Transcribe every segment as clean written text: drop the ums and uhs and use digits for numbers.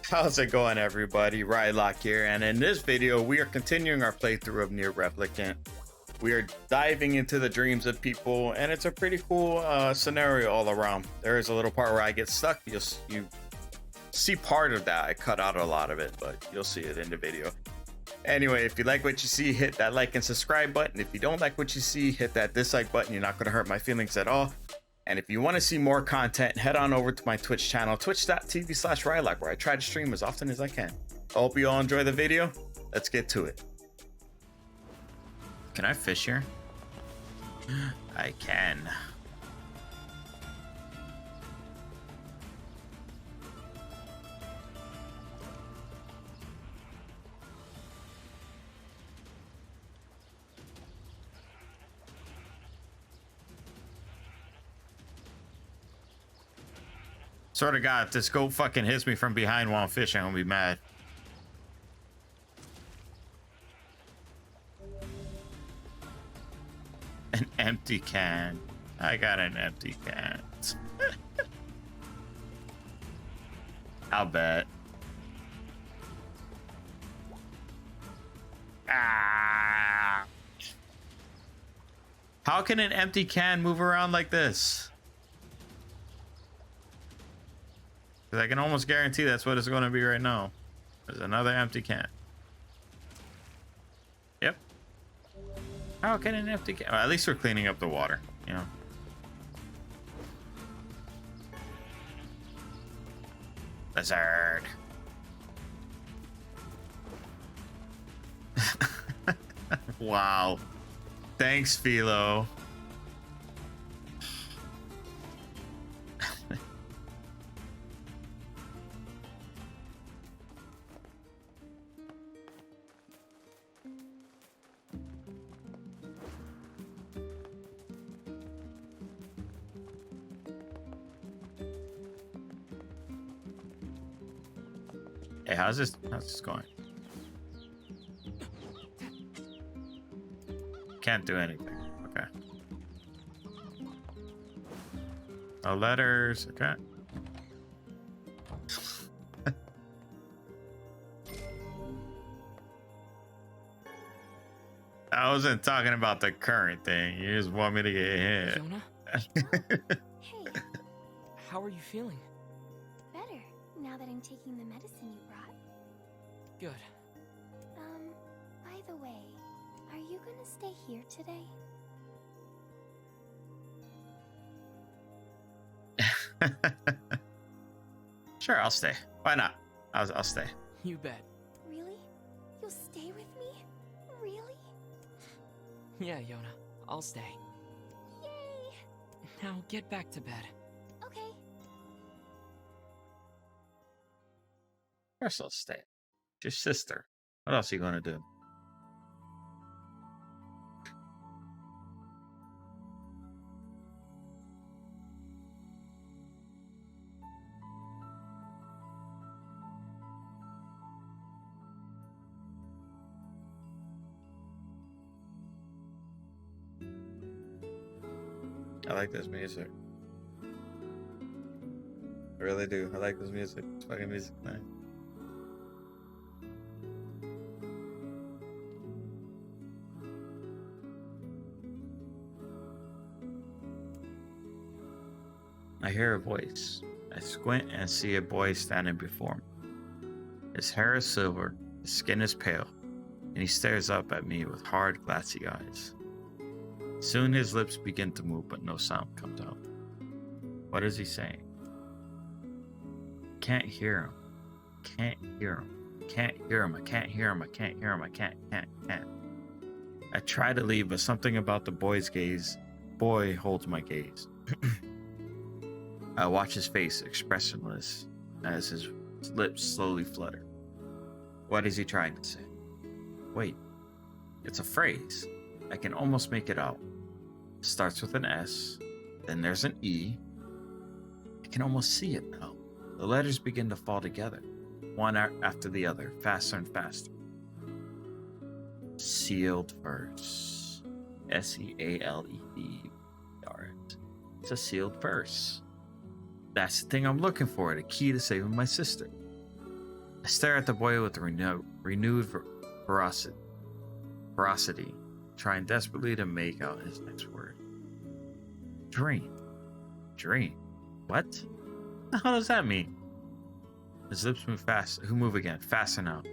How's it going, everybody? Rylock here, and in this video we are continuing our playthrough of NieR Replicant. We are diving into the dreams of people, and it's a pretty cool scenario all around. There is a little part where I get stuck. You see part of that. I cut out a lot of it, but you'll see it in the video. Anyway, if you like what you see, hit that like and subscribe button. If you don't like what you see, hit that dislike button. You're not going to hurt my feelings at all. And if you want to see more content, head on over to my Twitch channel, twitch.tv/Rylock, where I try to stream as often as I can. I hope you all enjoy the video. Let's get to it. Can I fish here? I can. Swear to God, if this goat fucking hits me from behind while I'm fishing, I'm gonna be mad. An empty can. I got an empty can. I'll bet. Ah! How can an empty can move around like this? I can almost guarantee that's what it's going to be right now. There's another empty can. Yep. How can an empty can? Well, at least we're cleaning up the water, you know. Lizard. Wow. Thanks, Philo. Hey, how's this going? Can't do anything. Okay. No letters. Okay. I wasn't talking about the current thing. You just want me to get hit. Jonah? Hey, How are you feeling? better now that I'm taking the medicine you brought. Good. By the way, are you gonna stay here today? Sure, I'll stay. Why not? I'll stay. You bet. Really? You'll stay with me? Really? Yeah, Jonah. I'll stay. Yay! Now get back to bed. Okay. Of course I'll stay. It's your sister. What else are you gonna do? I like this music. I really do. I like this music. It's fucking music, man. I hear a voice. I squint and see a boy standing before me. His hair is silver, his skin is pale, and he stares up at me with hard, glassy eyes. Soon his lips begin to move, but no sound comes out. What is he saying? Can't hear him. Can't hear him. Can't hear him. I can't hear him. I can't hear him. I can't. I try to leave, but something about the boy holds my gaze. I watch his face expressionless as his lips slowly flutter. What is he trying to say? Wait, it's a phrase. I can almost make it out. It starts with an S, then there's an E. I can almost see it now. The letters begin to fall together, one after the other, faster and faster. Sealed verse. S-E-A-L-E-D. It's a sealed verse. That's the thing I'm looking for, the key to saving my sister. I stare at the boy with renewed ferocity, trying desperately to make out his next word. Dream. Dream. What? What the hell does that mean? His lips move fast. Who move again? Fast enough.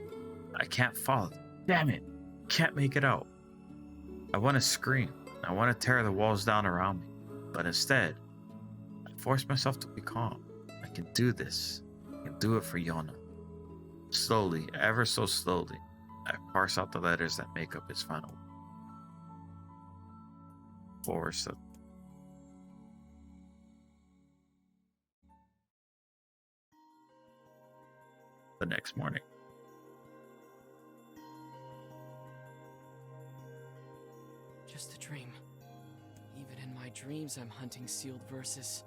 I can't follow them. Damn it. Can't make it out. I want to scream. I want to tear the walls down around me. But instead, I force myself to be calm. I can do this. I can do it for Yona. Slowly, ever so slowly, I parse out the letters that make up his final force of the next morning. Just a dream. Even in my dreams, I'm hunting sealed verses.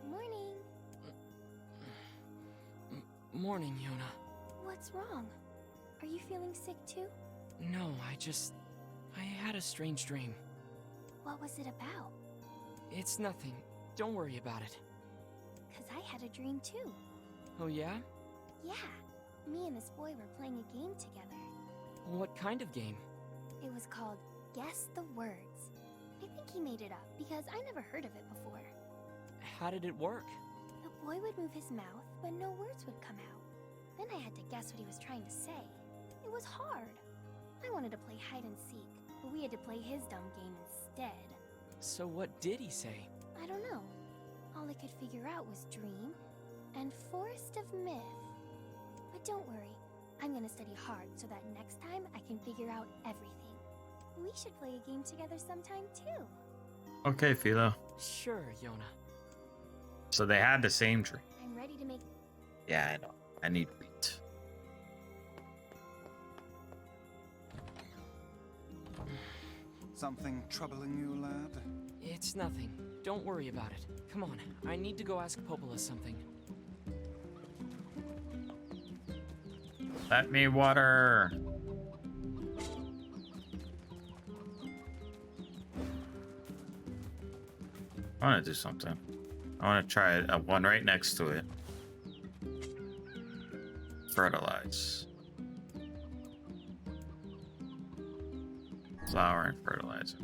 Morning. Morning, Yona. What's wrong? Are you feeling sick too? No, I had a strange dream. What was it about? It's nothing. Don't worry about it. 'Cause I had a dream too. Oh yeah? Yeah. Me and this boy were playing a game together. What kind of game? It was called Guess the Words. I think he made it up because I never heard of it before. How did it work? The boy would move his mouth, but no words would come out. Then I had to guess what he was trying to say. It was hard. I wanted to play hide and seek, but we had to play his dumb game instead. So what did he say? I don't know. All I could figure out was dream and forest of myth. But don't worry, I'm gonna study hard so that next time I can figure out everything. We should play a game together sometime too. Okay, Philo. Sure, Yona. So they had the same dream. I'm ready to make... Yeah, I know. I need wheat. Something troubling you, lad? It's nothing. Don't worry about it. Come on, I need to go ask Popola something. Let me water. I want to do something. I want to try one right next to it. Fertilize. Flour and fertilizer.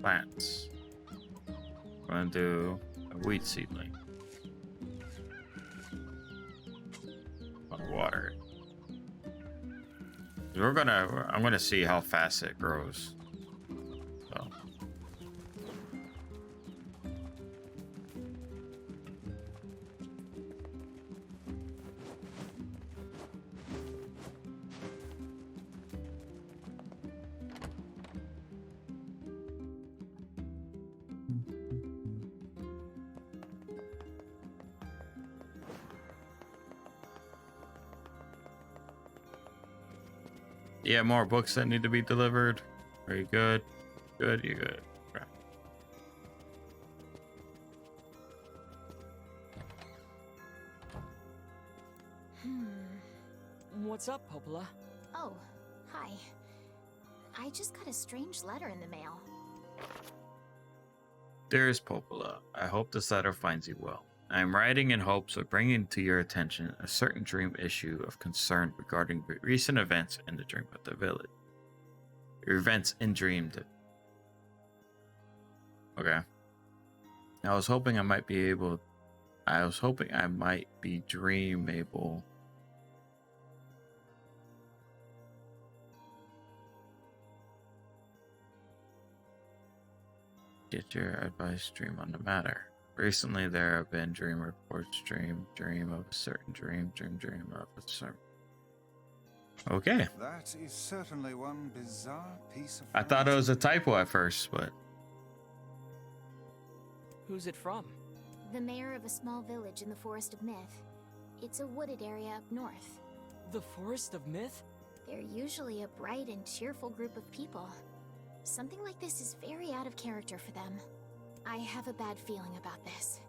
Plants. I'm going to do a wheat seedling. Water it. I'm gonna see how fast it grows. So. Yeah, more books that need to be delivered. Very good. Good, you're good. Right. What's up, Popola? Oh, hi. I just got a strange letter in the mail. Dearest Popola, I hope this letter finds you well. I am writing in hopes of bringing to your attention a certain dream issue of concern regarding recent events in the Dream of the Village. Events in Dream. Okay. I was hoping I might be dream able. Get your advice, dream on the matter. Recently, there have been dream reports, dream of a certain dream of a certain... Okay. That is certainly one bizarre piece of... I thought it was a typo at first, but... Who's it from? The mayor of a small village in the Forest of Myth. It's a wooded area up north. The Forest of Myth? They're usually a bright and cheerful group of people. Something like this is very out of character for them. I have a bad feeling about this.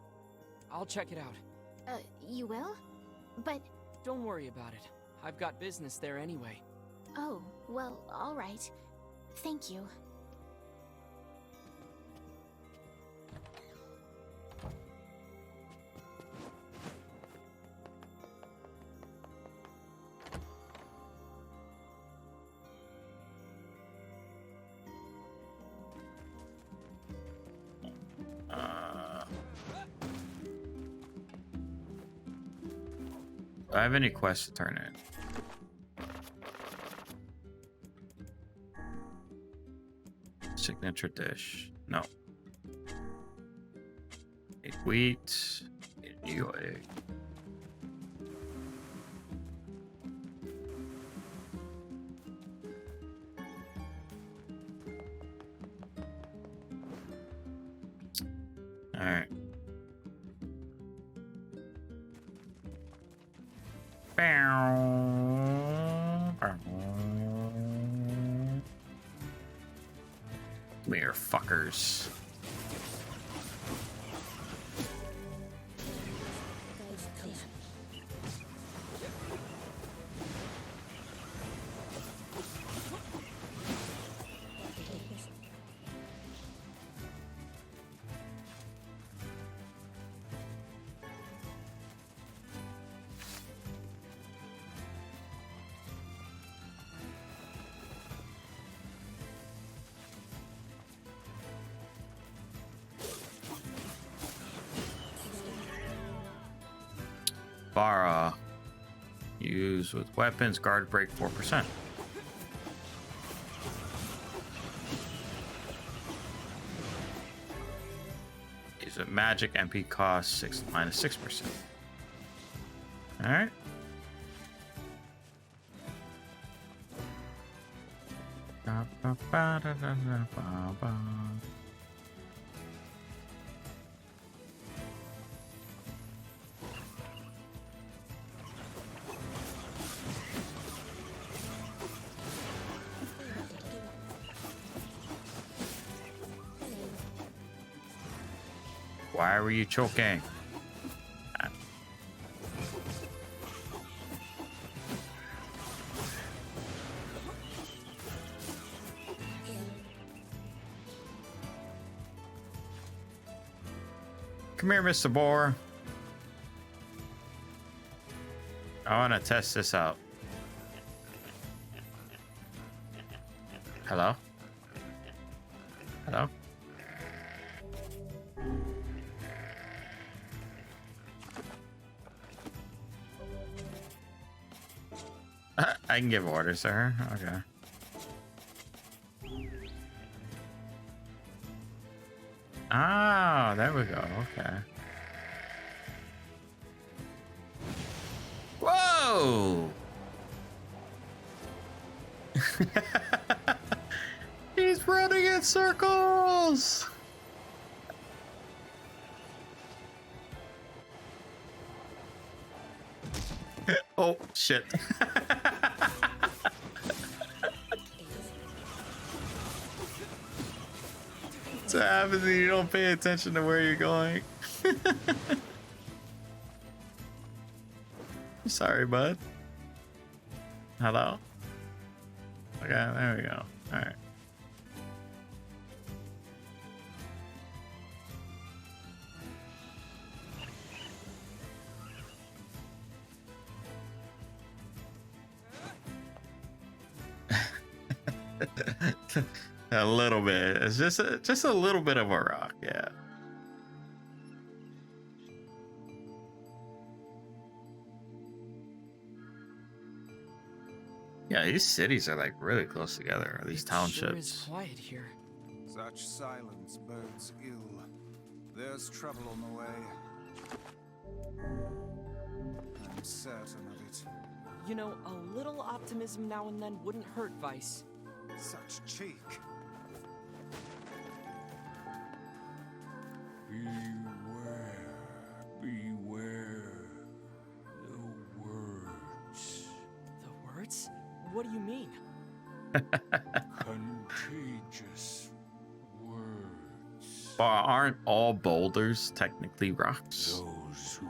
I'll check it out. You will? But... Don't worry about it. I've got business there anyway. Oh, well, all right. Thank you. Do I have any quests to turn in? Signature dish. No. Eat wheat. Eat eel egg. All right. Come here, fuckers. Bara. Use with weapons, guard break 4%. Use with magic, MP cost minus 6%. Alright. Why were you choking? Come here, Mr. Boar. I want to test this out. Hello? Hello? I can give orders to her. Okay. Ah, there we go. Okay. Whoa! He's running in circles! Oh, shit. What's happens when you don't pay attention to where you're going? Sorry, bud. Hello? Okay, there we go. Alright. A little bit. It's just a little bit of a rock, yeah. Yeah, these cities are like really close together. Or these townships. Sure is quiet here. Such silence bodes ill. There's trouble on the way. I'm certain of it. You know, a little optimism now and then wouldn't hurt, Vice. Such cheek. Beware the words. The words? What do you mean? Contagious words. But aren't all boulders technically rocks? Those who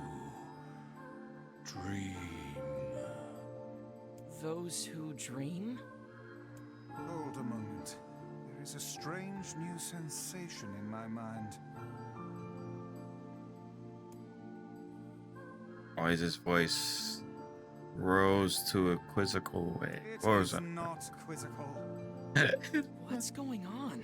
dream. Those who dream? Hold a moment. There is a strange new sensation in my mind. Why is his voice rose to a quizzical way? It What was is that? not quizzical. What's going on?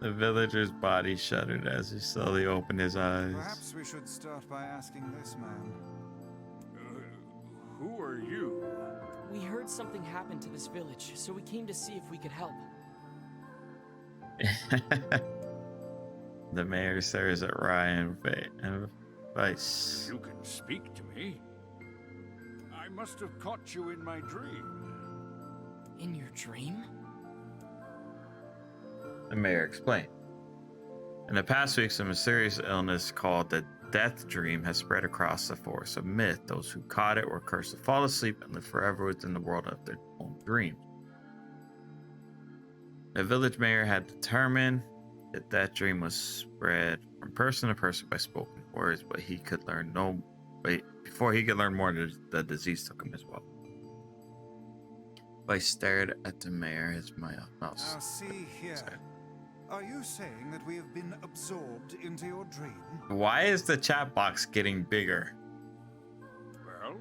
The villager's body shuddered as he slowly opened his eyes. Perhaps we should start by asking this man. are you? We heard something happened to this village, so we came to see if we could help. The mayor stares at Ryan and Vice. You can speak to me. I must have caught you in my dream. In your dream? The mayor explained. In the past weeks, a mysterious illness called the Death Dream has spread across the forest of myth. Those who caught it were cursed to fall asleep and live forever within the world of their own dreams. The village mayor had determined that dream was spread from person to person by spoken words, but before he could learn more, the disease took him as well. Vice stared at the mayor, his mouth. Now see here. Are you saying that we have been absorbed into your dream? Why is the chat box getting bigger? Well,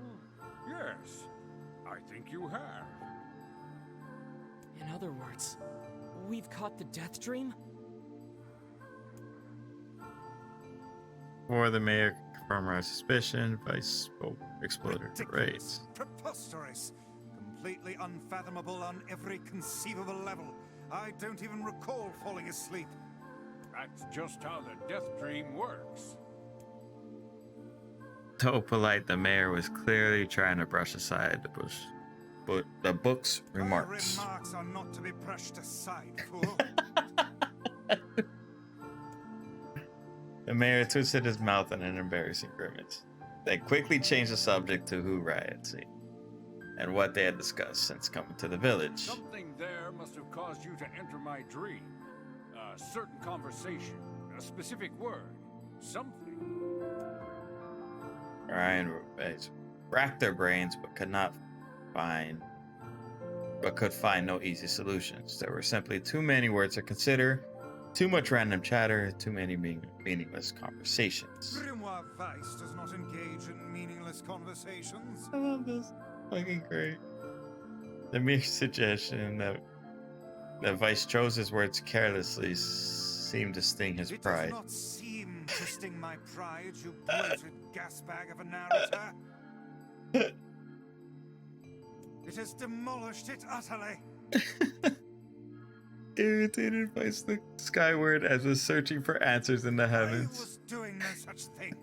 yes. I think you have. In other words, we've caught the death dream? Before the mayor could confirm our suspicion, Vice exploded in rage. Ridiculous, preposterous, completely unfathomable on every conceivable level. I don't even recall falling asleep. That's just how the death dream works. Though polite, the mayor was clearly trying to brush aside the book's remarks. My remarks are not to be brushed aside, fool. The mayor twisted his mouth in an embarrassing grimace, then quickly changed the subject to who Ryan had seen and what they had discussed since coming to the village. Something there must have caused you to enter my dream. A certain conversation, a specific word, something. Ryan racked their brains but could find no easy solutions. There were simply too many words to consider, too much random chatter, too many meaningless conversations. Grimoire Vice does not engage in meaningless conversations. I love this. Fucking great. The mere suggestion that Vice chose his words carelessly seemed to sting his It pride. does not seem to sting my pride, you bloated gasbag of a narrator. It has demolished it utterly. Irritated, Vice looked skyward as was searching for answers in the I heavens. was doing no such thing.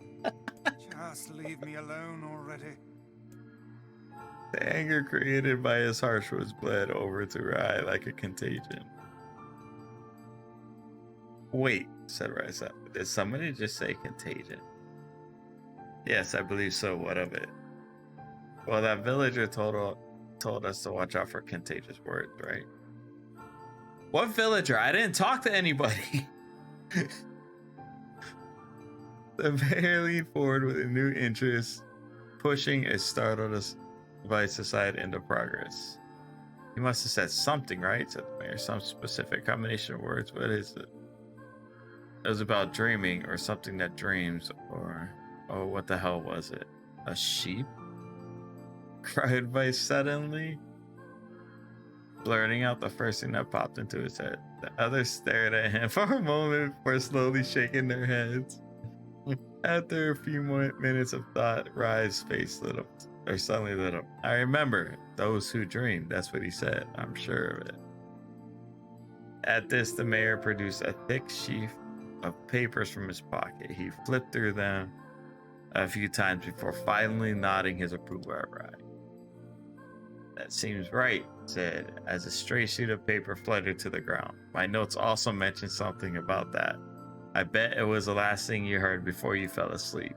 Just leave me alone already. The anger created by his harsh words bled over to Rai like a contagion. Wait, said Rai. Did somebody just say contagion? Yes, I believe so. What of it? Well, that villager told us to watch out for contagious words, right? What villager? I didn't talk to anybody. The mayor leaned forward with a new interest, pushing a startled Vice aside into progress. He must have said something, right? Said the mayor. Some specific combination of words. What is it? It was about dreaming or something that dreams, or oh, what the hell was it? A sheep? Cried Vice suddenly, blurting out the first thing that popped into his head. The others stared at him for a moment before slowly shaking their heads. After a few more minutes of thought, Rai's face lit up, or suddenly lit up. I remember those who dream. That's what he said. I'm sure of it. At this, the mayor produced a thick sheaf of papers from his pocket. He flipped through them a few times before finally nodding his approval at Rai. That seems right, he said, as a stray sheet of paper fluttered to the ground. My notes also mentioned something about that. I bet it was the last thing you heard before you fell asleep.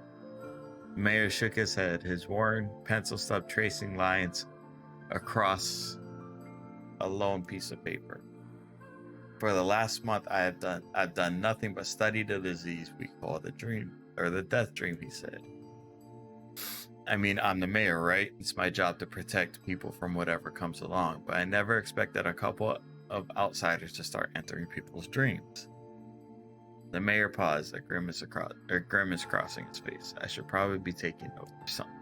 The mayor shook his head, his worn pencil stub tracing lines across a lone piece of paper. For the last month I've done nothing but study the disease we call the dream, or the death dream, he said. I mean, I'm the mayor, right? It's my job to protect people from whatever comes along, but I never expected a couple of outsiders to start entering people's dreams. The mayor paused, a grimace crossing his face. I should probably be taking note or something.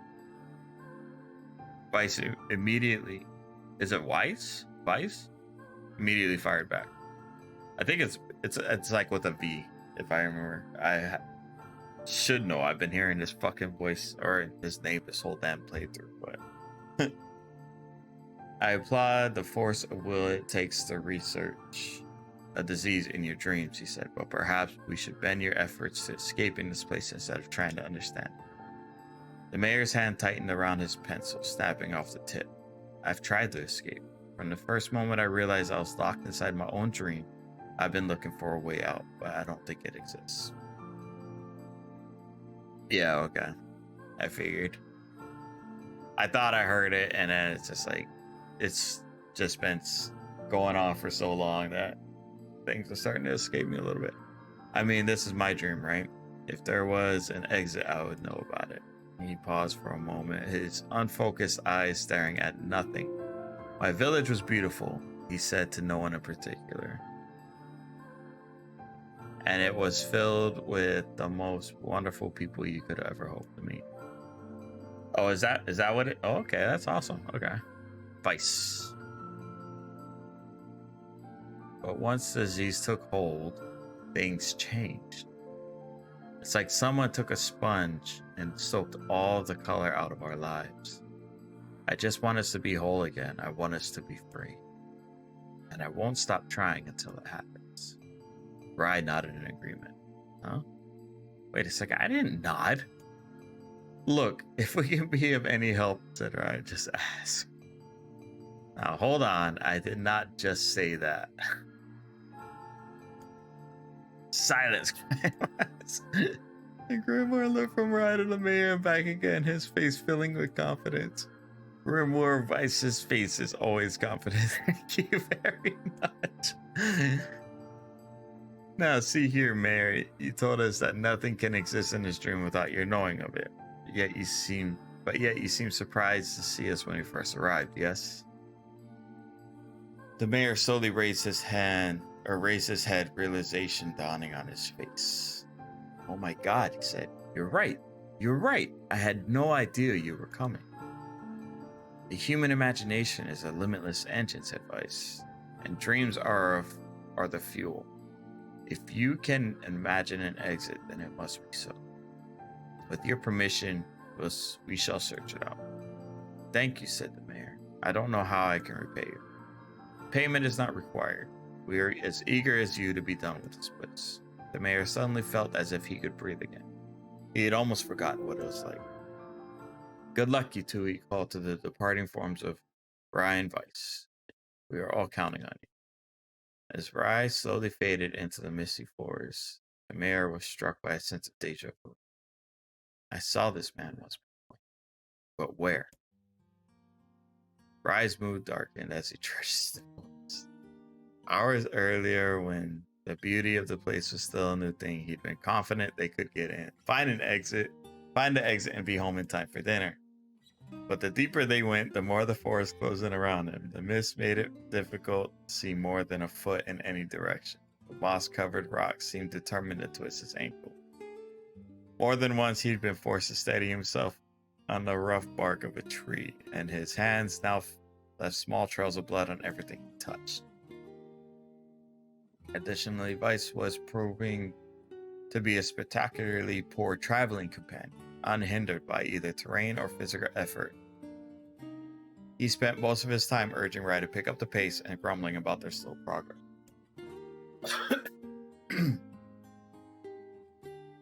Vice immediately, is it Weiss? Vice? Immediately fired back. I think it's like with a V, if I remember. I should know. I've been hearing this fucking voice or his name this whole damn playthrough, but I applaud the force of will it takes to research a disease in your dreams, he said, but perhaps we should bend your efforts to escaping this place instead of trying to understand it. The mayor's hand tightened around his pencil, snapping off the tip. I've tried to escape. From the first moment I realized I was locked inside my own dream, I've been looking for a way out, but I don't think it exists. Yeah, okay. I figured. I thought I heard it, and then it's just like, it's just been going on for so long that things are starting to escape me a little bit. I mean, this is my dream, right? If there was an exit, I would know about it. He paused for a moment, his unfocused eyes staring at nothing. My village was beautiful, he said to no one in particular. And it was filled with the most wonderful people you could ever hope to meet. Oh, is that what it? Oh, okay, that's awesome. Okay. Vice. But once the disease took hold, things changed. It's like someone took a sponge and soaked all the color out of our lives. I just want us to be whole again. I want us to be free. And I won't stop trying until it happens. Rye nodded in agreement. Huh? Wait a second, I didn't nod. Look, if we can be of any help, said Rye, just ask. Now, hold on. I did not just say that. Silence. And Grimoire looked from Rye to the mayor and back again, his face filling with confidence. Grimoire Vice's face is always confident. Thank you very much. Now, see here, Mayor. You told us that nothing can exist in this dream without your knowing of it. Yet you seem surprised to see us when we first arrived, yes? The mayor slowly raised his head, realization dawning on his face. Oh my God, he said. You're right. You're right. I had no idea you were coming. The human imagination is a limitless engine, said Vice, and dreams are the fuel. If you can imagine an exit, then it must be so. With your permission, we shall search it out. Thank you, said the mayor. I don't know how I can repay you. Payment is not required. We are as eager as you to be done with this place. The mayor suddenly felt as if he could breathe again. He had almost forgotten what it was like. Good luck, you two, he called to the departing forms of Rye and Vice. We are all counting on you. As Rye slowly faded into the misty forest, the mayor was struck by a sense of deja vu. I saw this man once before, but where? Rye's mood darkened as he trudged the forest. Hours earlier, when the beauty of the place was still a new thing, he'd been confident they could get in, find the exit, and be home in time for dinner. But the deeper they went, the more the forest closed in around him. The mist made it difficult to see more than a foot in any direction. The moss-covered rocks seemed determined to twist his ankle. More than once, he'd been forced to steady himself on the rough bark of a tree, and his hands now left small trails of blood on everything he touched. Additionally, Vice was proving to be a spectacularly poor traveling companion, unhindered by either terrain or physical effort. He spent most of his time urging Rye to pick up the pace and grumbling about their slow progress.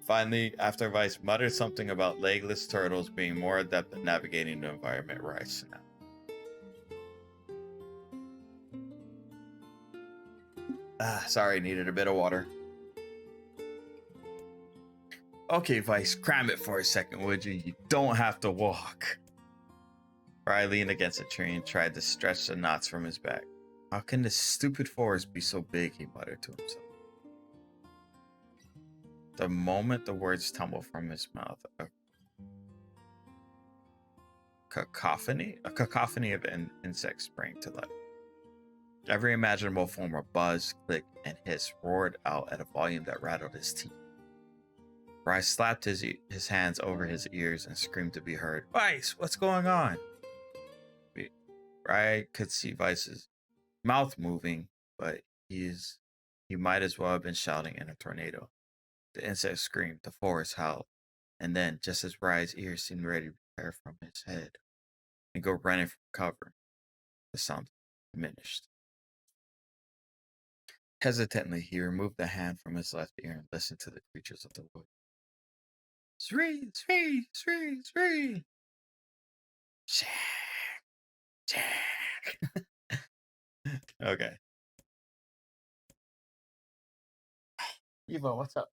Finally, after Vice muttered something about legless turtles being more adept at navigating the environment, Rye snapped. Sorry, needed a bit of water. Okay, Vice, cram it for a second, would you? You don't have to walk. Rye leaned against a tree and tried to stretch the knots from his back. How can this stupid forest be so big, he muttered to himself. The moment the words tumbled from his mouth, a cacophony of insects sprang to life. Every imaginable form of buzz, click, and hiss roared out at a volume that rattled his teeth. Rye slapped his hands over his ears and screamed to be heard. Vice, what's going on? Rye could see Vice's mouth moving, but he might as well have been shouting in a tornado. The insect screamed, the forest howled, and then, just as Rye's ears seemed ready to tear from his head, and go running for cover. The sound diminished. Hesitantly, he removed the hand from his left ear and listened to the creatures of the wood. Sree, Sree, Sree, Sree. Jack, Jack. Okay. Evo, what's up?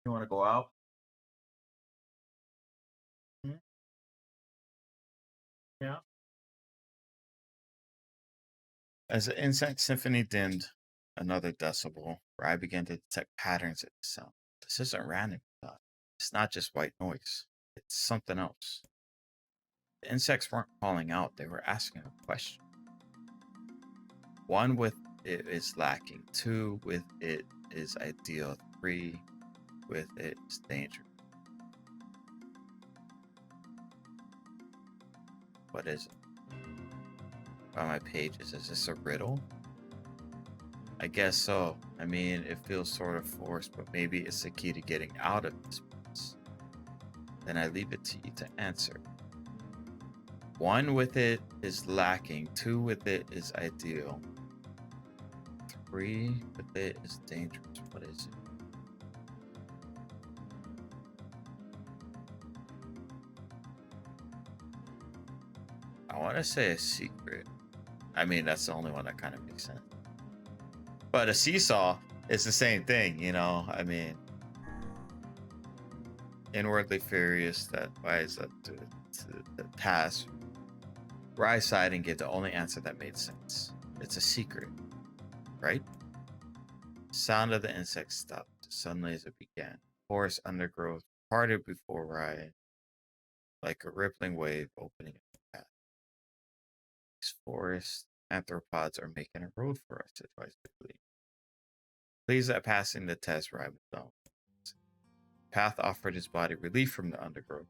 You want to go out? Hmm? Yeah. As the insect symphony dimmed another decibel, Rye began to detect patterns in the sound. This isn't random, he thought. It's not just white noise. It's something else. The insects weren't calling out, they were asking a question. One with it is lacking. Two with it is ideal. Three with it is dangerous. What is it? On my pages, is this a riddle? I guess so. I mean, it feels sort of forced, but maybe it's the key to getting out of this place. Then I leave it to you to answer. One with it is lacking. Two with it is ideal. Three with it is dangerous. What is it? I want to say a secret. I mean, that's the only one that kind of makes sense. But a seesaw is the same thing, you know? I mean, inwardly furious that Wise up to the task, Rye sighed and gave the only answer that made sense. It's a secret, right? The sound of the insects stopped. Suddenly as it began, forest undergrowth parted before Rye like a rippling wave opening a path. These forest arthropods are making a road for us, advised quickly. Pleased at passing the test, Rye moved on. The path offered his body relief from the undergrowth,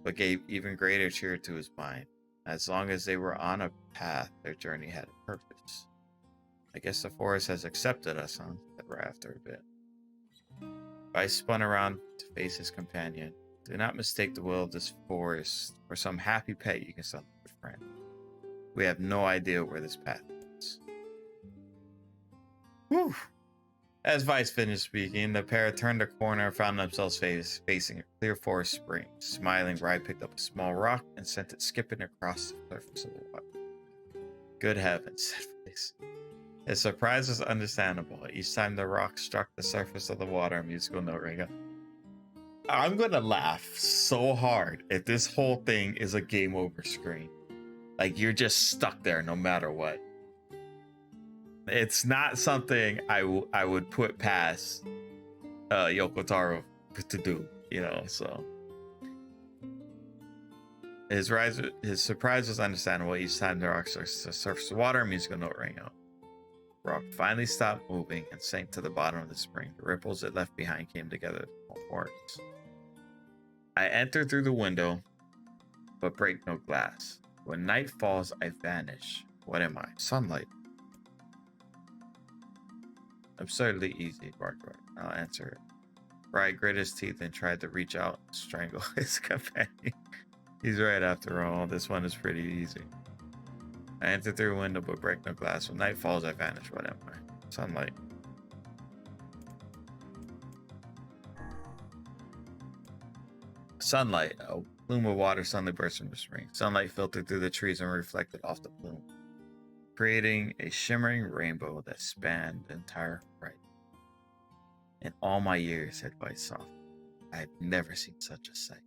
but gave even greater cheer to his mind. As long as they were on a path, their journey had a purpose. I guess the forest has accepted us, huh? Said Rye after a bit. Vice spun around to face his companion. Do not mistake the will of this forest for some happy pet you can sell to your friend. We have no idea where this path leads. Whew. As Vice finished speaking, the pair turned a corner and found themselves facing a clear forest spring. Smiling, Rye picked up a small rock and sent it skipping across the surface of the water. Good heavens, said Vice. His surprise was understandable. Each time the rock struck the surface of the water, a musical note rang out. I'm gonna laugh so hard if this whole thing is a game over screen. Like, you're just stuck there no matter what. It's not something I would put past Yoko Taro to do, you know, so. His surprise was understandable. Each time the rock surfaced the surface of water, a musical note rang out. Rock finally stopped moving and sank to the bottom of the spring. The ripples it left behind came together to form words. I enter through the window, but break no glass. When night falls, I vanish. What am I? Sunlight. Absurdly easy, barked Rye. I'll answer it. Rye grit his teeth and tried to reach out and strangle his companion. He's right after all. This one is pretty easy. I enter through a window but break no glass. When night falls, I vanish. What am I? Sunlight. Sunlight. A plume of water suddenly burst from the spring. Sunlight filtered through the trees and reflected off the plume, creating a shimmering rainbow that spanned the entire horizon. In all my years, said Vice softly, I have never seen such a sight.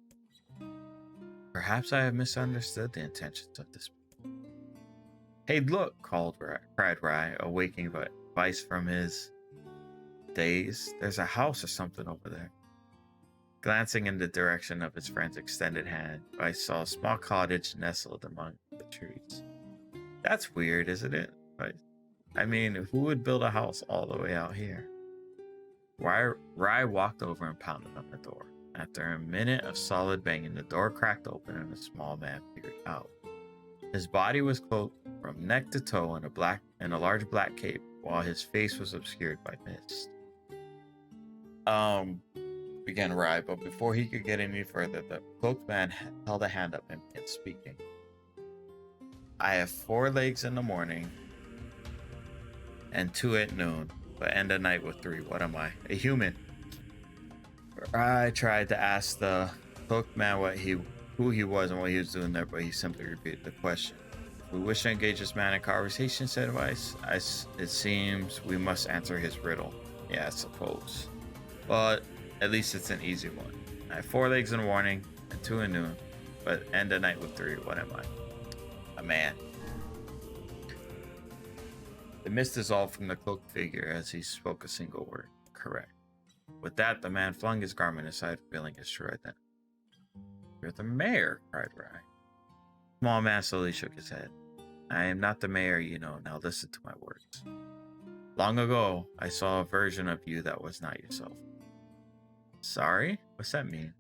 Perhaps I have misunderstood the intentions of this. Hey, look! Cried Rye, awaking Vice from his daze. There's a house or something over there. Glancing in the direction of his friend's extended hand, Vice saw a small cottage nestled among the trees. That's weird, isn't it? I mean, who would build a house all the way out here? Rye walked over and pounded on the door. After a minute of solid banging, the door cracked open and a small man peered out. His body was cloaked from neck to toe in a large black cape, while his face was obscured by mist. began Rai, but before he could get any further, the cloaked man held a hand up and began speaking. I have 4 legs in the morning and 2 at noon, but end the night with 3. What am I? A human. I tried to ask the cloaked man who he was and what he was doing there, but he simply repeated the question. If we wish to engage this man in conversation, said Weiss, it seems we must answer his riddle. Yeah, I suppose. But at least it's an easy one. I have 4 legs in the morning and 2 at noon, but end the night with 3. What am I? A man. The mist dissolved from the cloaked figure as he spoke a single word. Correct. With that, the man flung his garment aside, revealing his true identity. You're the mayor, cried Rai. The small man slowly shook his head. I am not the mayor, you know. Now listen to my words. Long ago, I saw a version of you that was not yourself. Sorry? What's that mean?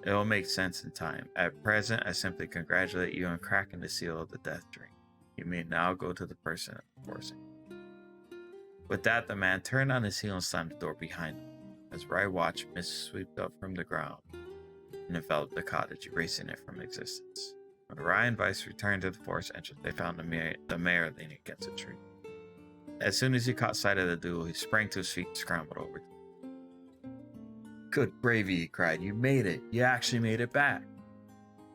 It will make sense in time. At present, I simply congratulate you on cracking the seal of the death dream. You may now go to the person enforcing. With that, the man turned on his heel and slammed the door behind him. As Rai watched, mist swept up from the ground and enveloped the cottage, erasing it from existence. When Rai and Weiss returned to the forest entrance, they found the mayor leaning against a tree. As soon as he caught sight of the duo, he sprang to his feet and scrambled over. Good gravy, he cried. You made it. You actually made it back.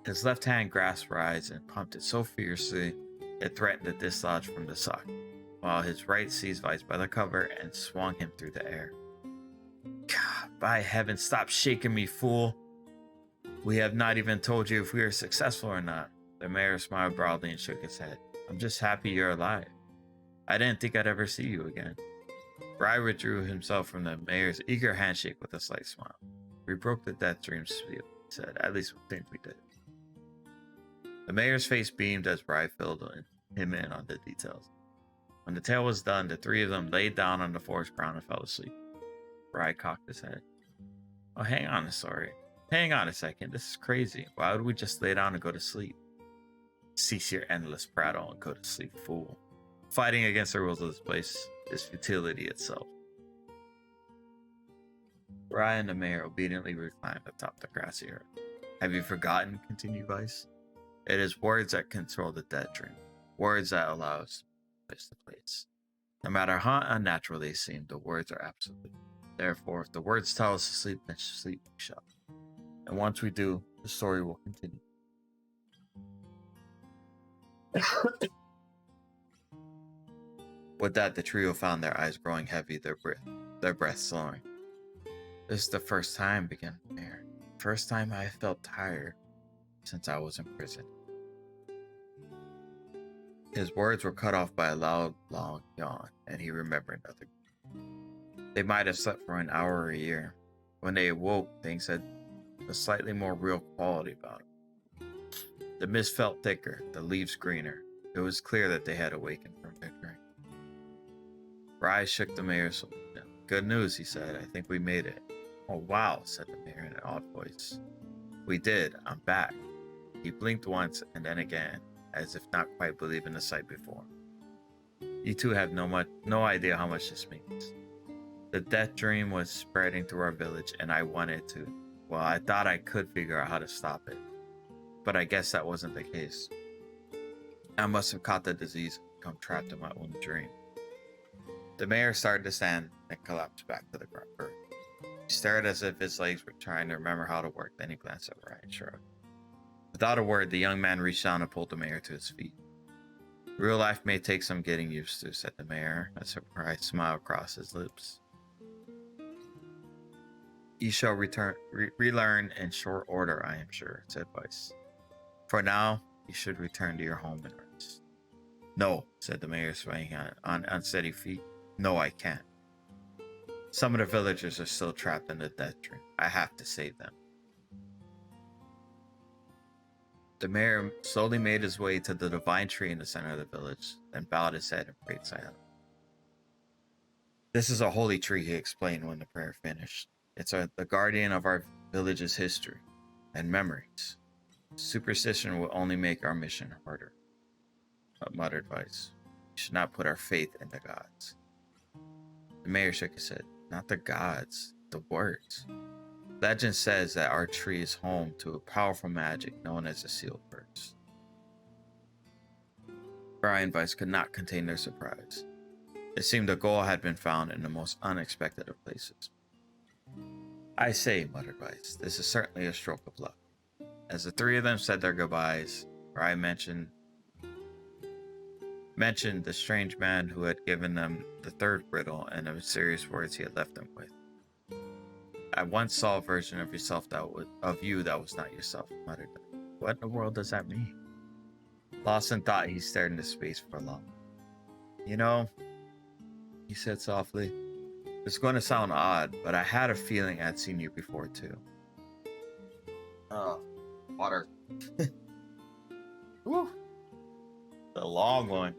His left hand grasped Rai's and pumped it so fiercely it threatened to dislodge from the socket, while his right seized Weiss by the cover and swung him through the air. God, by heaven, stop shaking me, fool! We have not even told you if we are successful or not. The mayor smiled broadly and shook his head. I'm just happy you're alive. I didn't think I'd ever see you again. Rai withdrew himself from the mayor's eager handshake with a slight smile. We broke the death dream seal, he said. At least we think we did. The mayor's face beamed as Rai filled him in on the details. When the tale was done, the 3 of them laid down on the forest ground and fell asleep. Rai cocked his head. Oh, hang on a second. This is crazy. Why would we just lay down and go to sleep? Cease your endless prattle and go to sleep, fool. Fighting against the rules of this place is futility itself. Rai and the mayor obediently reclined atop the grassy earth. Have you forgotten? Continued Weiss. It is words that control the dead dream. Words that allow us to place to place. No matter how unnatural they seem, the words are absolute. Therefore, if the words tell us to sleep, then sleep we shall. And once we do, the story will continue. With that, the trio found their eyes growing heavy, their breath slowing. This is the first time, began the mayor. First time I felt tired since I was in prison. His words were cut off by a loud, long yawn, and he remembered nothing. They might have slept for an hour or a year. When they awoke, things had a slightly more real quality about them. The mist felt thicker, the leaves greener. It was clear that they had awakened from their dream. Rai shook the mayor's shoulder. Good news, he said. I think we made it. Oh, wow, said the mayor in an odd voice. We did. I'm back. He blinked once and then again, as if not quite believing the sight before him. You two have no idea how much this means. The death dream was spreading through our village, and I wanted to. Well, I thought I could figure out how to stop it. But I guess that wasn't the case. I must have caught the disease and become trapped in my own dream. The mayor started to stand and collapsed back to the ground. He stared as if his legs were trying to remember how to work. Then he glanced at Rai and shrugged. Without a word, the young man reached down and pulled the mayor to his feet. Real life may take some getting used to, said the mayor, a surprised smile across his lips. You shall relearn in short order, I am sure, said Weiss. For now, you should return to your home and rest. No, said the mayor, swaying on unsteady feet. No, I can't. Some of the villagers are still trapped in the death dream. I have to save them. The mayor slowly made his way to the divine tree in the center of the village, then bowed his head and prayed silently. This is a holy tree, he explained when the prayer finished. It's the guardian of our village's history and memories. Superstition will only make our mission harder. Muttered Weiss. We should not put our faith in the gods. The mayor shook his head. Not the gods, the words. Legend says that our tree is home to a powerful magic known as the Sealed Verse. Brian and Vice could not contain their surprise. It seemed the goal had been found in the most unexpected of places. I say, muttered Vice, this is certainly a stroke of luck. As the three of them said their goodbyes, Brian mentioned the strange man who had given them the third riddle and the mysterious words he had left them with. I once saw a version of yourself of you that was not yourself, muttered. What in the world does that mean? Lost in thought, he stared into space for a long. You know, he said softly, it's going to sound odd, but I had a feeling I'd seen you before too. Oh, water. Woo. The long one.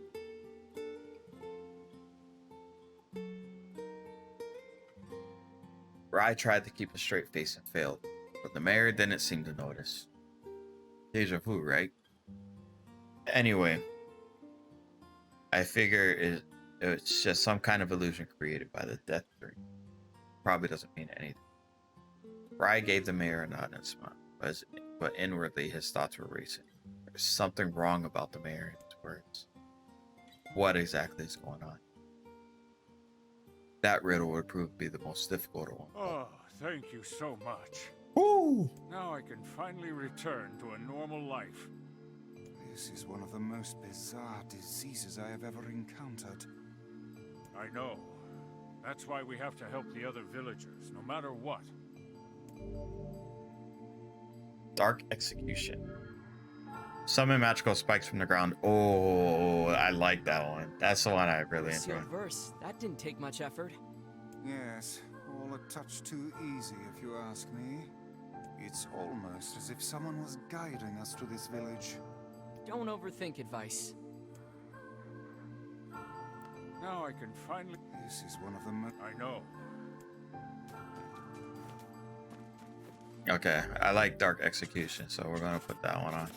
Rye tried to keep a straight face and failed, but the mayor didn't seem to notice. Deja vu, right? Anyway, I figure it's just some kind of illusion created by the death dream. Probably doesn't mean anything. Rye gave the mayor a nod and a smile, but inwardly his thoughts were racing. There's something wrong about the mayor and his words. What exactly is going on? That riddle would prove to be the most difficult one. Oh, thank you so much. Woo! Now I can finally return to a normal life. This is one of the most bizarre diseases I have ever encountered. I know. That's why we have to help the other villagers, no matter what. Dark Execution. Summon magical spikes from the ground. Oh, I like that one. That's the one I really enjoy. Sealed verse. That didn't take much effort. Yes, all a touch too easy if you ask me. It's almost as if someone was guiding us to this village. Don't overthink advice. Now I can finally... This is one of the most... I know. Okay, I like Dark Execution, so we're gonna put that one on.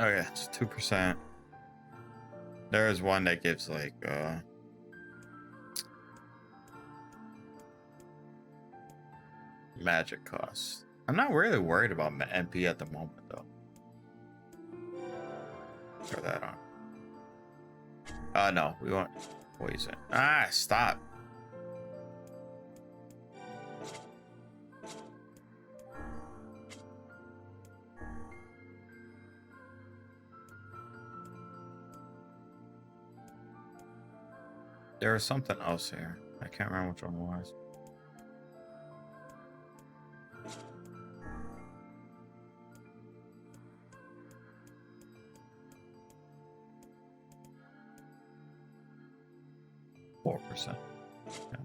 Okay, it's 2%. There is one that gives like magic costs. I'm not really worried about MP at the moment though. Throw that on. No, we want poison. Ah, stop. There was something else here. I can't remember which one it was. %. Yeah.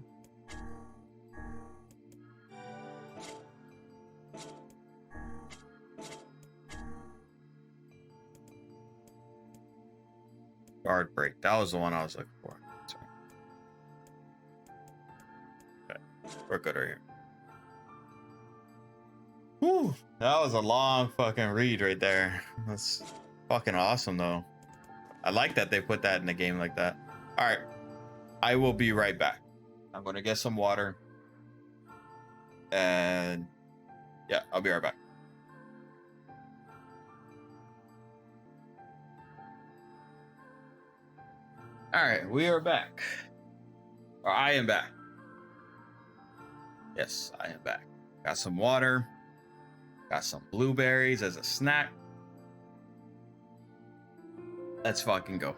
Guard break. That was the one I was looking for. Sorry. Okay. We're good right here. Whew. That was a long fucking read right there. That's fucking awesome though. I like that they put that in the game like that. All right. I will be right back. I'm going to get some water. And yeah, I'll be right back. All right, we are back. Or I am back. Yes, I am back. Got some water. Got some blueberries as a snack. Let's fucking go.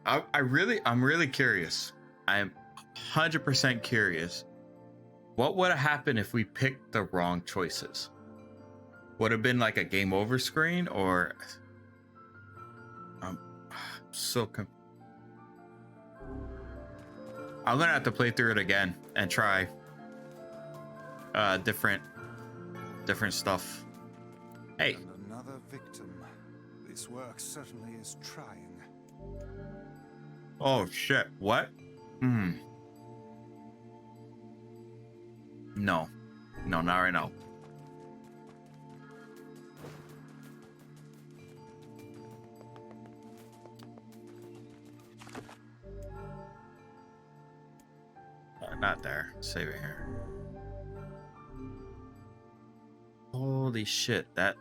I'm really curious. I am 100% curious. What would have happened if we picked the wrong choices? Would have been like a game over screen, or I'm gonna have to play through it again and try different stuff. Hey. And another victim. This work certainly is trying. Oh shit, what? No. No, not right now. Not there. Save it here. Holy shit, that...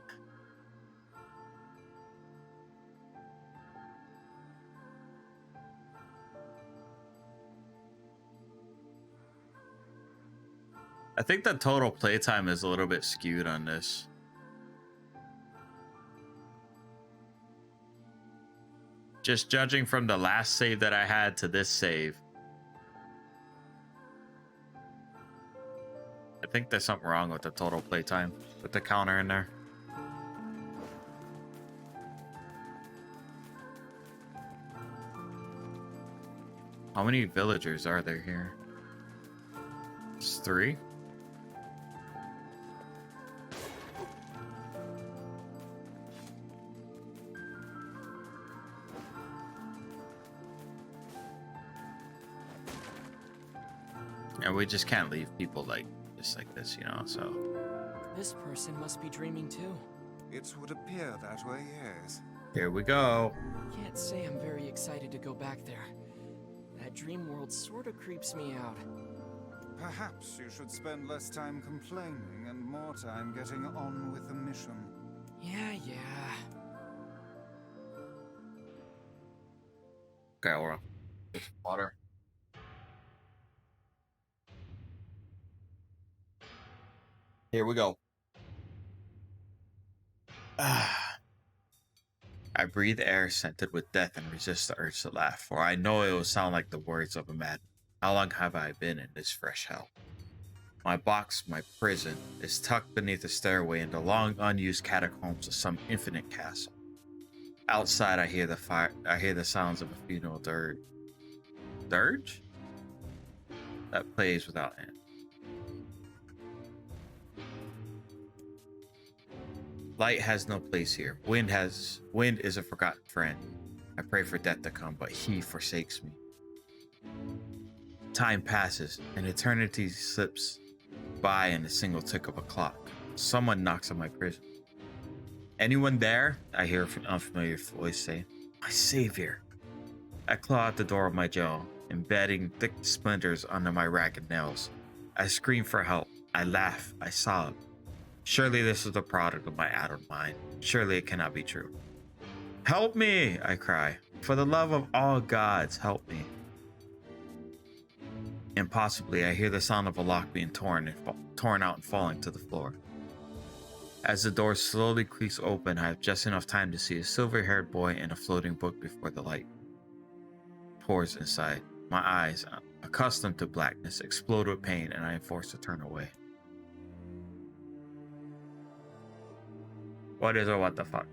I think the total playtime is a little bit skewed on this. Just judging from the last save that I had to this save. I think there's something wrong with the total playtime with the counter in there. How many villagers are there here? It's 3. And we just can't leave people like just like this, you know, so. This person must be dreaming too. It would appear that way, yes. Here we go. Can't say I'm very excited to go back there. That dream world sort of creeps me out. Perhaps you should spend less time complaining and more time getting on with the mission. Yeah. Okay, we're on. Water. Here we go. I breathe air scented with death and resist the urge to laugh, for I know it will sound like the words of a madman. How long have I been in this fresh hell? My box, my prison, is tucked beneath a stairway in the long unused catacombs of some infinite castle. Outside, I hear the fire. I hear the sounds of a funeral dirge that plays without end. Light has no place here. Wind is a forgotten friend. I pray for death to come, but he forsakes me. Time passes, and eternity slips by in a single tick of a clock. Someone knocks on my prison. Anyone there? I hear an unfamiliar voice say. My savior. I claw at the door of my jail, embedding thick splinters under my ragged nails. I scream for help. I laugh. I sob. Surely this is the product of my addled mind. Surely it cannot be true. Help me, I cry. For the love of all gods, help me. Impossibly, I hear the sound of a lock being torn out and falling to the floor. As the door slowly creaks open, I have just enough time to see a silver-haired boy and a floating book before the light pours inside. My eyes, accustomed to blackness, explode with pain, and I am forced to turn away. What is it? What the fuck?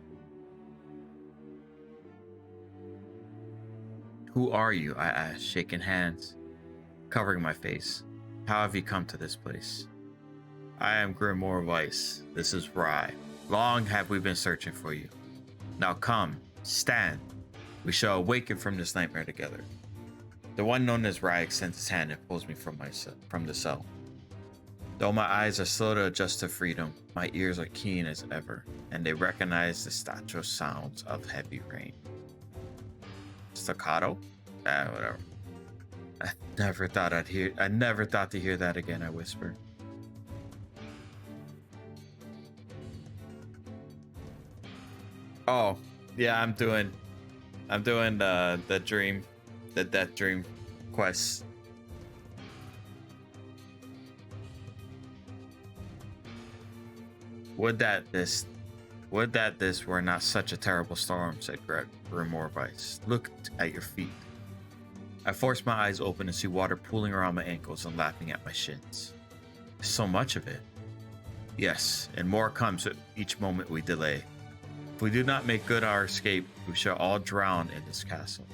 Who are you? I asked, shaking hands, covering my face. How have you come to this place? I am Grimoire Weiss. This is Rye. Long have we been searching for you. Now come, stand. We shall awaken from this nightmare together. The one known as Rye extends his hand and pulls me from the cell. Though my eyes are slow to adjust to freedom, my ears are keen as ever, and they recognize the staccato sounds of heavy rain. Staccato? Whatever. I never thought to hear that again, I whisper. Oh, yeah, I'm doing the death dream quest. Would that this were not such a terrible storm, said Grimoire Weiss. Look at your feet. I force my eyes open and see water pooling around my ankles and lapping at my shins. So much of it. Yes, and more comes with each moment we delay. If we do not make good our escape, we shall all drown in this castle.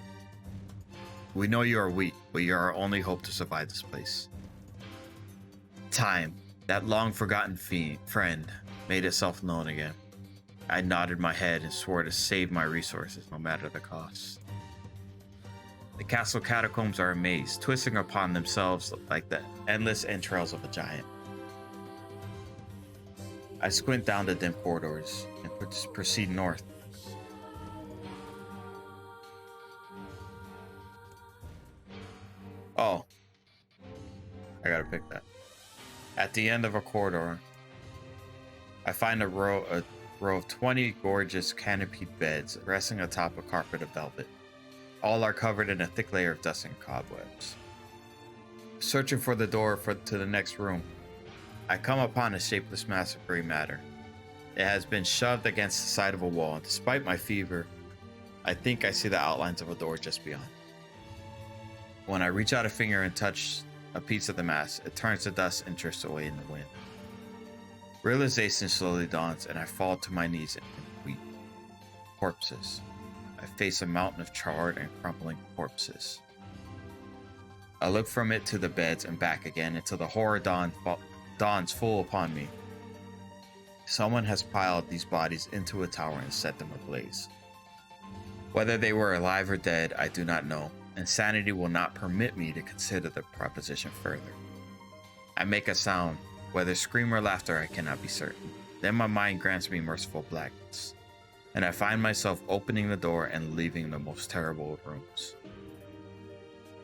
We know you are weak, but you are our only hope to survive this place. Time, that long-forgotten friend, made itself known again. I nodded my head and swore to save my resources no matter the cost. The castle catacombs are a maze, twisting upon themselves like the endless entrails of a giant. I squint down the dim corridors and proceed north. Oh, I gotta pick that. At the end of a corridor, I find a row of 20 gorgeous canopied beds resting atop a carpet of velvet. All are covered in a thick layer of dust and cobwebs. Searching for the door to the next room, I come upon a shapeless mass of gray matter. It has been shoved against the side of a wall, and despite my fever, I think I see the outlines of a door just beyond. When I reach out a finger and touch a piece of the mass, it turns to dust and drifts away in the wind. Realization slowly dawns, and I fall to my knees and weep. Corpses. I face a mountain of charred and crumbling corpses. I look from it to the beds and back again until the horror dawns full upon me. Someone has piled these bodies into a tower and set them ablaze. Whether they were alive or dead, I do not know, and sanity will not permit me to consider the proposition further. I make a sound, whether scream or laughter I cannot be certain. Then my mind grants me merciful blackness, and I find myself opening the door and leaving the most terrible of rooms.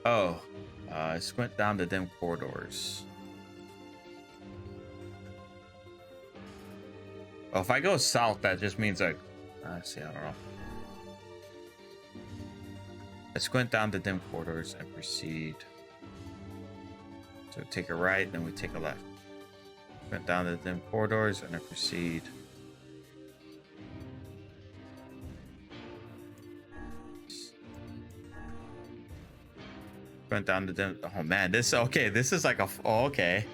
I squint down the dim corridors. Well, if I go south, that just means I don't know. I squint down the dim corridors and proceed. So we take a right, then we take a left. Squint down the dim corridors and I proceed. Went down the dim. Oh man, this is like okay.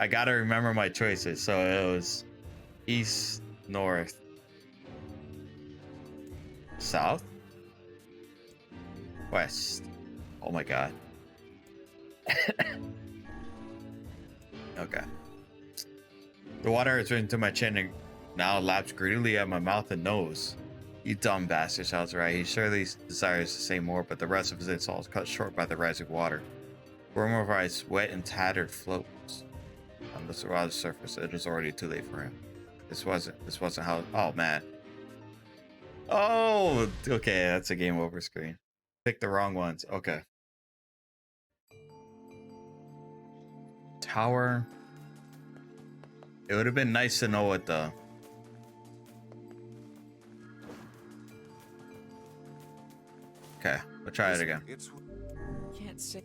I gotta remember my choices. So it was east, north, south, west. Oh my god. Okay. The water is running to my chin and now laps greedily at my mouth and nose. You dumb bastard, shouts right. He surely desires to say more, but the rest of his insults cut short by the rising water. Worm of ice, wet and tattered, floats on the surface. It is already too late for him. This wasn't how. Oh man. Oh, okay. That's a game over screen. Pick the wrong ones. Okay. Tower. It would have been nice to know what the. Okay, we'll try it again. Can't say.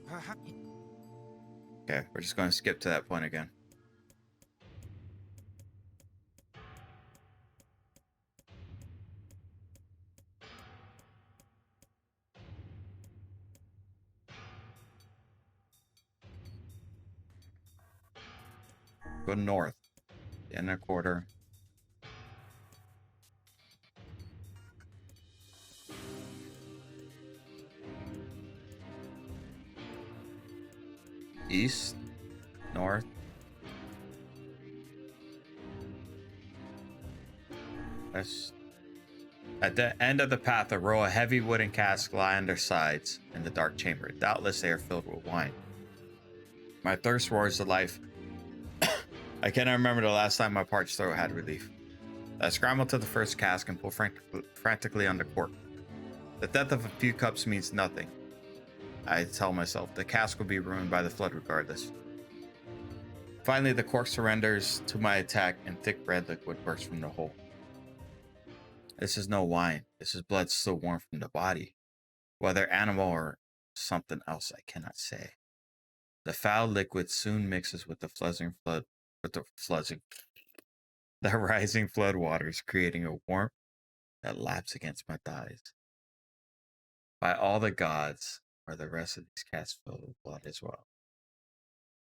Okay, we're just going to skip to that point again. Go north. The inner quarter. East, north, west. At the end of the path, a row of heavy wooden casks lie on their sides in the dark chamber. Doubtless they are filled with wine. My thirst roars to life. I cannot remember the last time my parched throat had relief. I scramble to the first cask and pull frantically on the cork. The death of a few cups means nothing. I tell myself the cask will be ruined by the flood regardless. Finally, the cork surrenders to my attack and thick red liquid bursts from the hole. This is no wine. This is blood still warm from the body. Whether animal or something else, I cannot say. The foul liquid soon mixes with the rising flood waters, creating a warmth that laps against my thighs. By all the gods, are the rest of these casks filled with blood as well?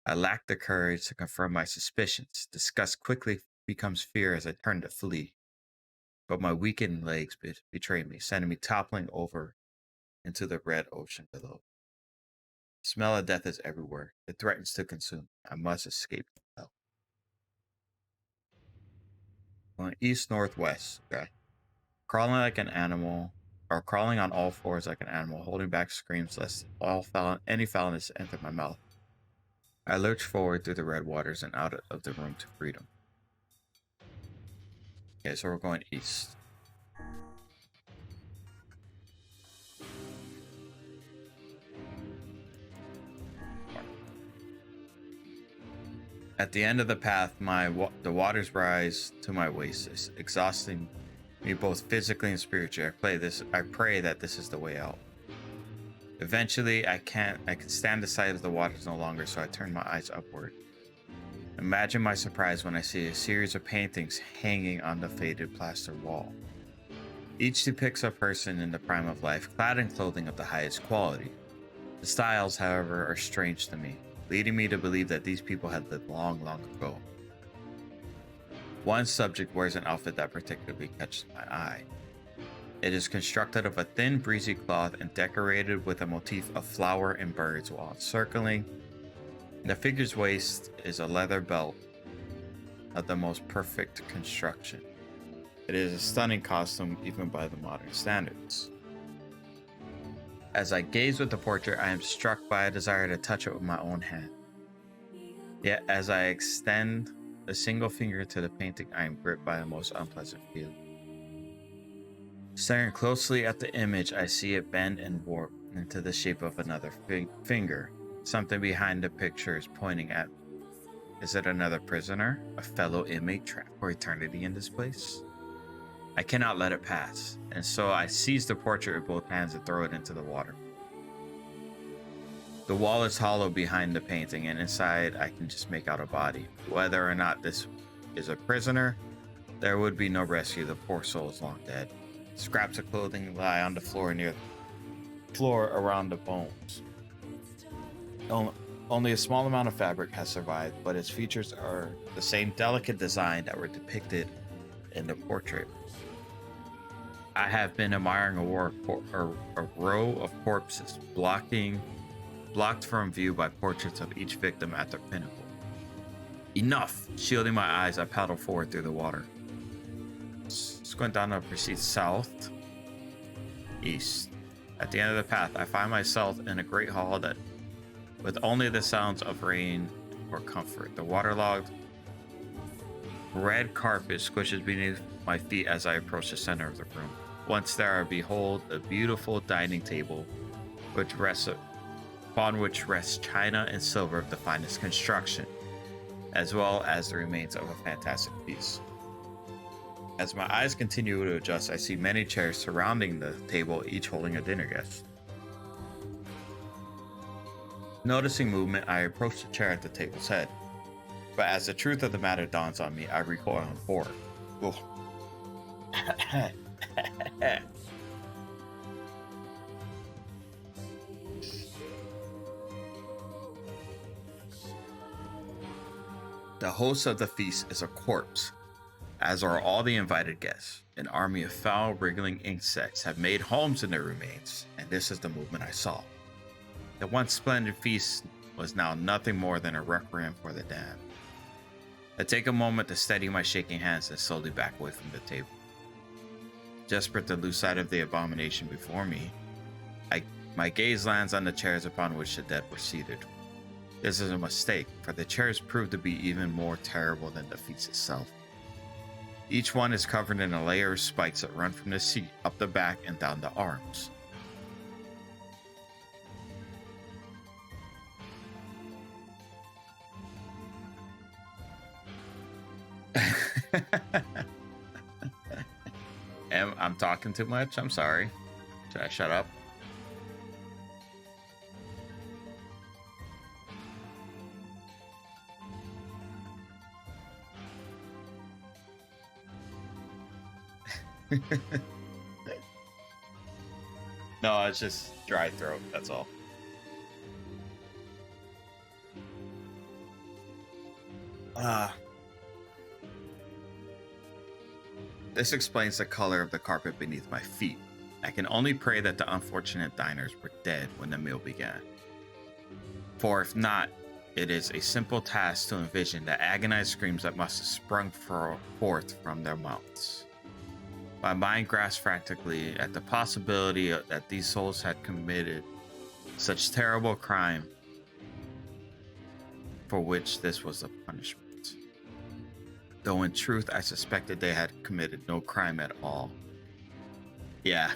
I lack the courage to confirm my suspicions. Disgust quickly becomes fear as I turn to flee. But my weakened legs betray me, sending me toppling over into the red ocean below. The smell of death is everywhere. It threatens to consume. I must escape from hell. Going east, northwest. Okay. Crawling like an animal, or crawling on all fours like an animal, holding back screams lest any foulness enter my mouth. I lurch forward through the red waters and out of the room to freedom. Okay, so we're going east. At the end of the path, the waters rise to my waist, exhausting me both physically and spiritually. I pray that this is the way out. Eventually, I can stand the sight of the waters no longer, so I turn my eyes upward. Imagine my surprise when I see a series of paintings hanging on the faded plaster wall. Each depicts a person in the prime of life, clad in clothing of the highest quality. The styles, however, are strange to me, leading me to believe that these people had lived long, long ago. One subject wears an outfit that particularly catches my eye. It is constructed of a thin, breezy cloth and decorated with a motif of flower and birds while encircling. The figure's waist is a leather belt of the most perfect construction. It is a stunning costume even by the modern standards. As I gaze with the portrait, I am struck by a desire to touch it with my own hand. Yet as I extend a single finger to the painting, I am gripped by a most unpleasant feeling. Staring closely at the image, I see it bend and warp into the shape of another finger. Something behind the picture is pointing at me. Is it another prisoner? A fellow inmate trapped for eternity in this place? I cannot let it pass, and so I seize the portrait with both hands and throw it into the water. The wall is hollow behind the painting, and inside I can just make out a body. Whether or not this is a prisoner, there would be no rescue. The poor soul is long dead. Scraps of clothing lie on the floor around the bones. Only a small amount of fabric has survived, but its features are the same delicate design that were depicted in the portrait. I have been admiring a row of corpses blocked from view by portraits of each victim at their pinnacle. Enough! Shielding my eyes, I paddle forward through the water. Squint down and proceed south, east. At the end of the path, I find myself in a great hall that, with only the sounds of rain for comfort. The waterlogged red carpet squishes beneath my feet as I approach the center of the room. Once there, I behold a beautiful dining table, upon which rests china and silver of the finest construction, as well as the remains of a fantastic feast. As my eyes continue to adjust, I see many chairs surrounding the table, each holding a dinner guest. Noticing movement, I approach the chair at the table's head. But as the truth of the matter dawns on me, I recoil in horror. The host of the feast is a corpse, as are all the invited guests. An army of foul, wriggling insects have made homes in their remains, and this is the movement I saw. The once splendid feast was now nothing more than a requiem for the damned. I take a moment to steady my shaking hands and slowly back away from the table. Desperate to lose sight of the abomination before me, my gaze lands on the chairs upon which the dead were seated. This is a mistake, for the chairs prove to be even more terrible than the feast itself. Each one is covered in a layer of spikes that run from the seat, up the back, and down the arms. I'm talking too much? I'm sorry. Should I shut up? No, it's just dry throat, that's all. This explains the color of the carpet beneath my feet. I can only pray that the unfortunate diners were dead when the meal began. For if not, it is a simple task to envision the agonized screams that must have sprung forth from their mouths. My mind grasped frantically at the possibility that these souls had committed such terrible crime for which this was the punishment. Though in truth, I suspected they had committed no crime at all. Yeah.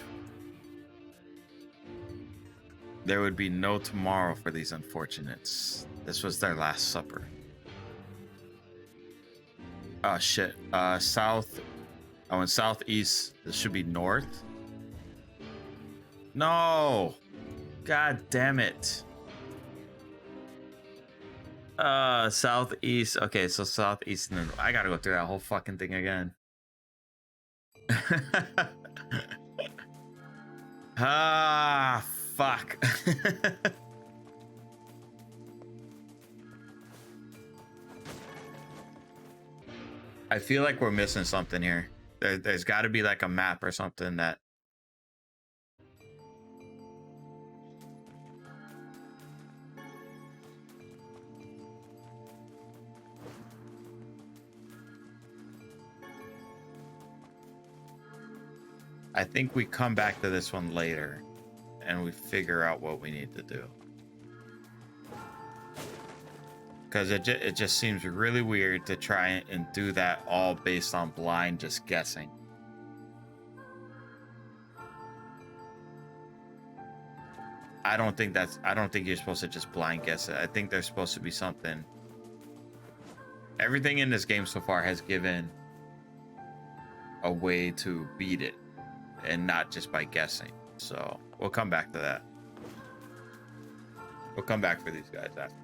There would be no tomorrow for these unfortunates. This was their last supper. Oh shit. South. Oh, and southeast. This should be north. No. God damn it. Southeast. Okay, so southeast. And I gotta go through that whole fucking thing again. Ah, fuck. I feel like we're missing something here. There's got to be like a map or something that. I think we come back to this one later and we figure out what we need to do. Because it just seems really weird to try and do that all based on blind just guessing. I don't think you're supposed to just blind guess it. I think there's supposed to be something. Everything in this game so far has given a way to beat it and not just by guessing. So we'll come back to that. We'll come back for these guys after.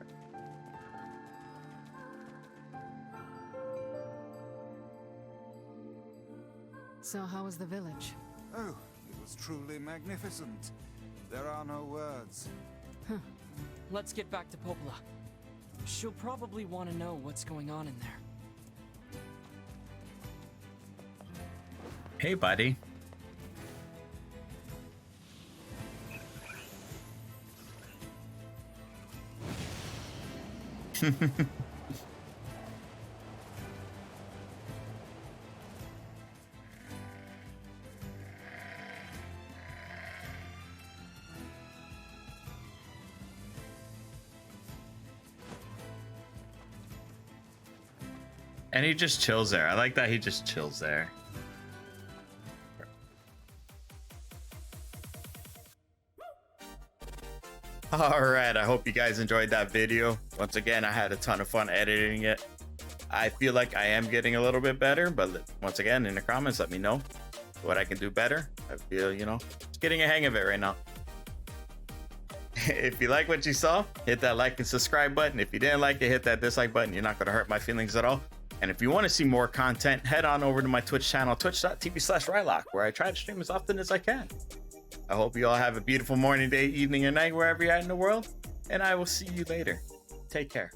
So how was the village? Oh, it was truly magnificent. There are no words. Let's get back to Popola. She'll probably want to know what's going on in there. Hey, buddy. And he just chills there. I like that he just chills there. All right, I hope you guys enjoyed that video. Once again, I had a ton of fun editing it. I feel like I am getting a little bit better, but once again, in the comments, let me know what I can do better. I feel, just getting a hang of it right now. If you like what you saw, hit that like and subscribe button. If you didn't like it, hit that dislike button. You're not going to hurt my feelings at all. And if you want to see more content, head on over to my Twitch channel, twitch.tv/Rylock, where I try to stream as often as I can. I hope you all have a beautiful morning, day, evening, or night, wherever you're at in the world. And I will see you later. Take care.